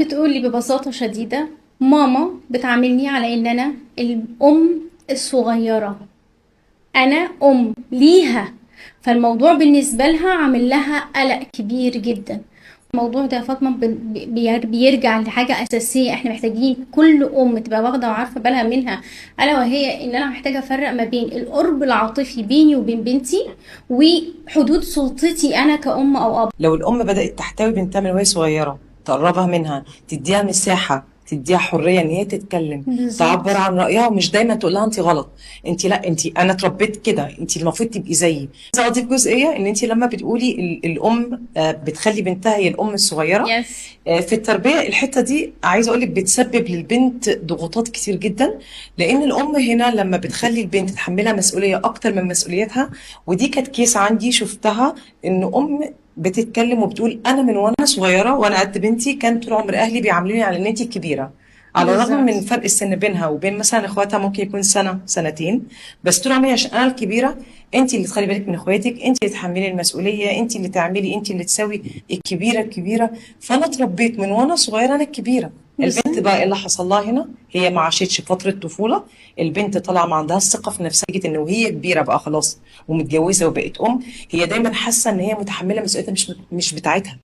بتقول لي ببساطة شديدة: ماما بتعاملني على ان انا الام الصغيرة، انا ام ليها. فالموضوع بالنسبة لها عامل لها قلق كبير جدا. الموضوع ده يا فاطمة بيرجع لحاجة أساسية احنا محتاجين كل أم تبقى واخدة وعارفة بالها منها، ألا وهي إن أنا محتاجة أفرق ما بين القرب العاطفي بيني وبين بنتي وحدود سلطتي أنا كأم أو أب. لو الأم بدأت تحتوي بنتها من وهي صغيرة، تقربها منها، تديها مساحة، تديها حرية إن هي تتكلم، تعبر بالظبط. عن رأيها، ومش دايما تقول لها أنت غلط، أنت لا، أنت أنا اتربيت كده، أنت المفروض تبقي زيي. عايزة أضيف جزئية إن أنت لما بتقولي الأم بتخلي بنتها هي الأم الصغيرة، يس. في التربية الحتة دي عايزة أقولك بتسبب للبنت ضغوطات كتير جدا، لأن الأم هنا لما بتخلي البنت تحملها مسؤولية أكتر من مسؤوليتها. ودي كانت كيس عندي شفتها، إن أم بتتكلم وبتقول أنا من وأنا صغيرة وأنا قد بنتي كان طول عمر أهلي بيعاملوني على إن أنتي الكبيرة، على الرغم من بالظبط. فرق السن بينها وبين مثلا اخواتها ممكن يكون سنة سنتين، بس طول عمري عشان انا الكبيرة، انت اللي تخلي بالك من اخواتك، انت اللي تحملي المسؤولية، انت اللي تعملي، انت اللي تسوي، الكبيرة الكبيرة. فانا اتربيت من وانا صغيرة انا الكبيرة. البنت بالظبط. بقى إيه اللي حصل لها هنا؟ هي ما عاشتش فترة طفولة. البنت طالعة ما عندها الثقة في نفسها، ان وهي كبيرة بقى خلاص ومتجوزة وبقت ام، هي دايما حاسة ان هي متحملة مسؤوليتها مش بتاعتها.